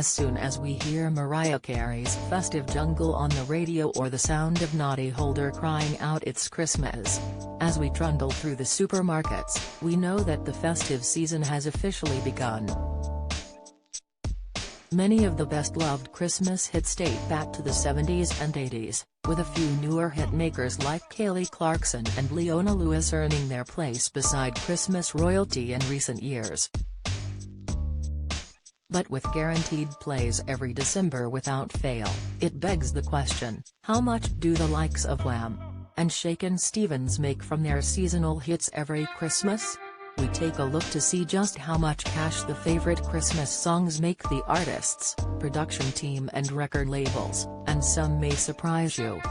As soon as we hear Mariah Carey's Festive Jungle on the radio or the sound of Naughty Holder crying out "It's Christmas," as we trundle through the supermarkets, we know that the festive season has officially begun. Many of the best-loved Christmas hits date back to the 70s and 80s, with a few newer hitmakers like Kelly Clarkson and Leona Lewis earning their place beside Christmas royalty in recent years. But with guaranteed plays every December without fail, it begs the question, how much do the likes of Wham! And Shakin' Stevens make from their seasonal hits every Christmas? We take a look to see just how much cash the favorite Christmas songs make the artists, production team and record labels, and some may surprise you.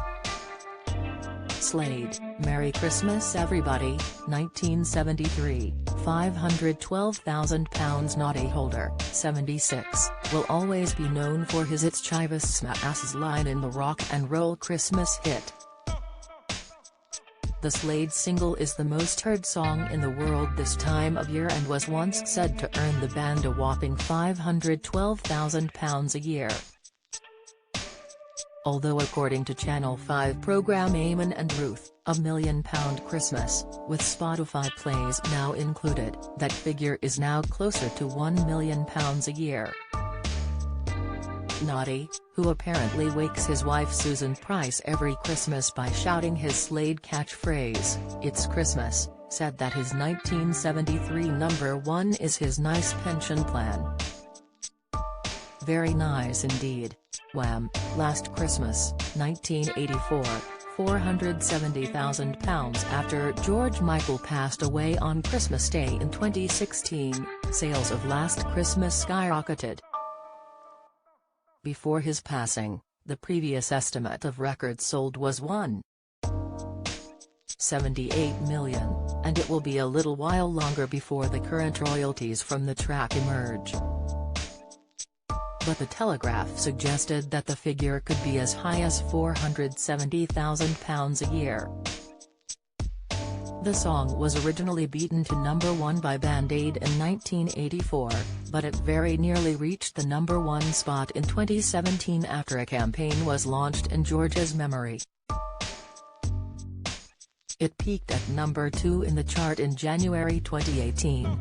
Slade, Merry Christmas Everybody, 1973, £512,000 Naughty Holder, 76, will always be known for his "It's Chivas Smashes" line in the rock and roll Christmas hit. The Slade single is the most heard song in the world this time of year and was once said to earn the band a whopping £512,000 a year. Although according to Channel 5 program Eamon and Ruth, £1 Million Christmas, with Spotify plays now included, that figure is now closer to £1 million a year. Naughty, who apparently wakes his wife Susan Price every Christmas by shouting his Slade catchphrase, "It's Christmas," said that his 1973 #1 is his nice pension plan. Very nice indeed. Wham! Last Christmas, 1984, £470,000 after George Michael passed away on Christmas Day in 2016, sales of Last Christmas skyrocketed. Before his passing, the previous estimate of records sold was 1.78 million, and it will be a little while longer before the current royalties from the track emerge. But the Telegraph suggested that the figure could be as high as £470,000 a year. The song was originally beaten to #1 by Band Aid in 1984, but it very nearly reached the #1 spot in 2017 after a campaign was launched in Georgia's memory. It peaked at #2 in the chart in January 2018.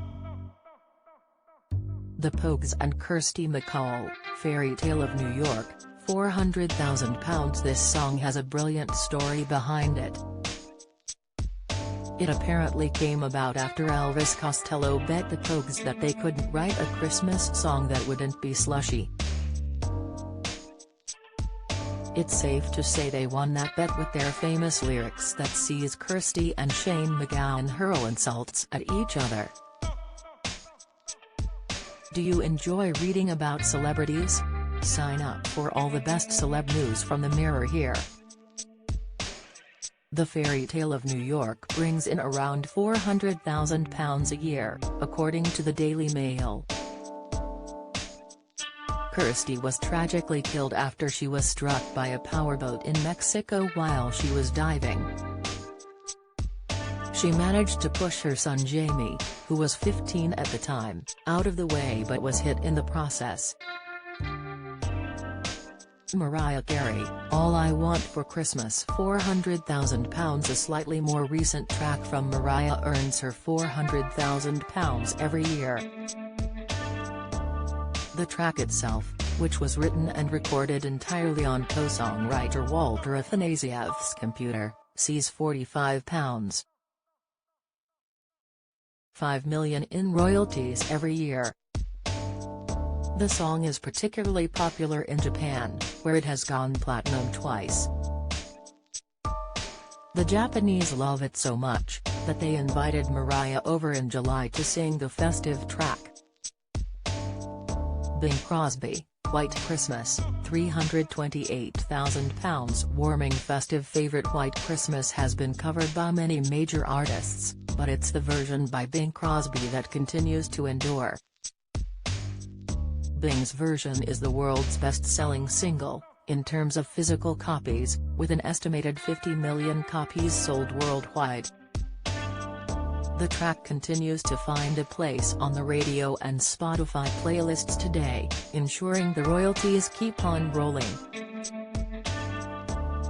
The Pogues and Kirsty MacColl, Fairy Tale of New York, £400,000. This song has a brilliant story behind it. It apparently came about after Elvis Costello bet the Pogues that they couldn't write a Christmas song that wouldn't be slushy. It's safe to say they won that bet with their famous lyrics that sees Kirsty and Shane MacGowan hurl insults at each other. Do you enjoy reading about celebrities? Sign up for all the best celeb news from the Mirror here. The Fairy Tale of New York brings in around £400,000 a year, according to the Daily Mail. Kirsty was tragically killed after she was struck by a powerboat in Mexico while she was diving. She managed to push her son Jamie, who was 15 at the time, out of the way but was hit in the process. Mariah Carey, All I Want for Christmas, £400,000. A slightly more recent track from Mariah earns her £400,000 every year. The track itself, which was written and recorded entirely on co-songwriter Walter Afanasiev's computer, sees £45.5 million in royalties every year. The song is particularly popular in Japan, where it has gone platinum twice. The Japanese love it so much, that they invited Mariah over in July to sing the festive track. Bing Crosby, White Christmas, £328,000. Warming festive favorite White Christmas has been covered by many major artists, but it's the version by Bing Crosby that continues to endure. Bing's version is the world's best-selling single, in terms of physical copies, with an estimated 50 million copies sold worldwide. The track continues to find a place on the radio and Spotify playlists today, ensuring the royalties keep on rolling.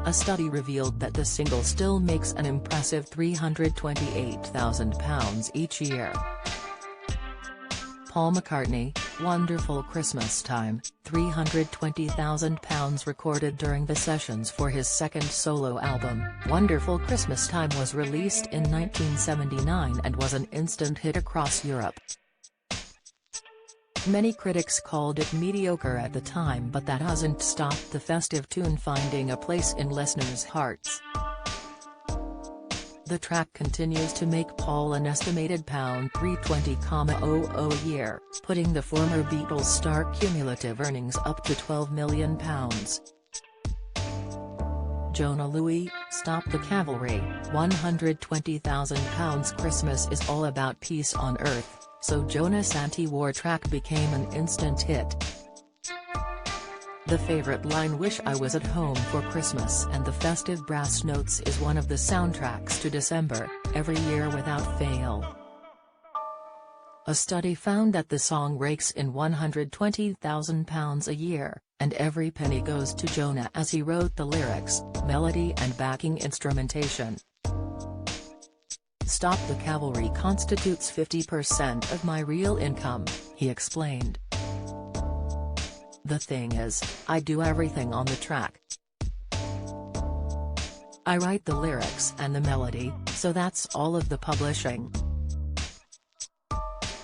A study revealed that the single still makes an impressive £328,000 each year. Paul McCartney, Wonderful Christmas Time, £320,000 recorded during the sessions for his second solo album. Wonderful Christmas Time was released in 1979 and was an instant hit across Europe. Many critics called it mediocre at the time, but that hasn't stopped the festive tune finding a place in listeners' hearts. The track continues to make Paul an estimated £320,000 a year, putting the former Beatles star cumulative earnings up to £12 million. Jonah Louie, Stop the Cavalry, £120,000. Christmas is all about peace on earth, so Jonah's anti-war track became an instant hit. The favorite line "Wish I was at home for Christmas" and the festive brass notes is one of the soundtracks to December, every year without fail. A study found that the song rakes in £120,000 a year, and every penny goes to Jonah as he wrote the lyrics, melody and backing instrumentation. "Stop the Cavalry constitutes 50% of my real income," he explained. "The thing is, I do everything on the track. I write the lyrics and the melody, so that's all of the publishing.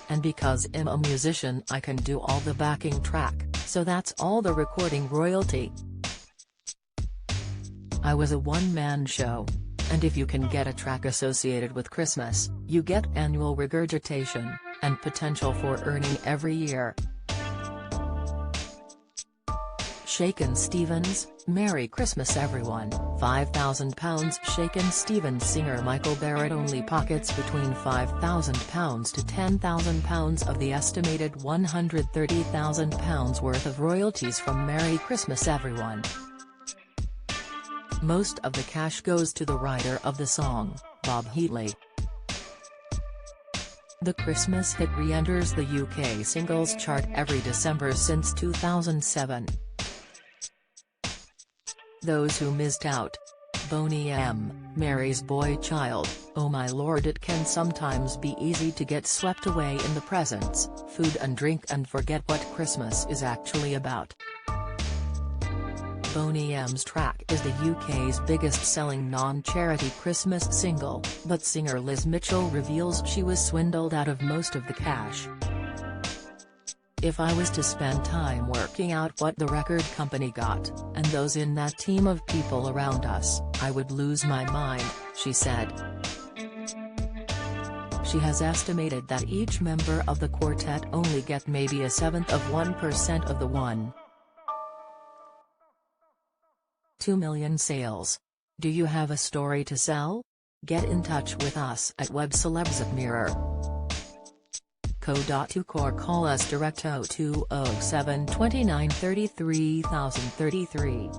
And because I'm a musician I can do all the backing track, so that's all the recording royalty. I was a one-man show. And if you can get a track associated with Christmas, you get annual regurgitation, and potential for earning every year." Shakin' Stevens, Merry Christmas Everyone, £5,000. Shakin' Stevens singer Michael Barrett only pockets between £5,000 to £10,000 of the estimated £130,000 worth of royalties from Merry Christmas Everyone. Most of the cash goes to the writer of the song, Bob Heatley. The Christmas hit re-enters the UK singles chart every December since 2007. Those who missed out. Boney M., Mary's Boy Child, Oh My Lord. It can sometimes be easy to get swept away in the presents, food and drink and forget what Christmas is actually about. Boney M's track is the UK's biggest-selling non-charity Christmas single, but singer Liz Mitchell reveals she was swindled out of most of the cash. "If I was to spend time working out what the record company got, and those in that team of people around us, I would lose my mind," she said. She has estimated that each member of the quartet only get maybe a 1/7 of 1% of the 1.2 million sales. Do you have a story to sell? Get in touch with us at webcelebs@mirror.co.uk or call us direct 0207 29 33 033.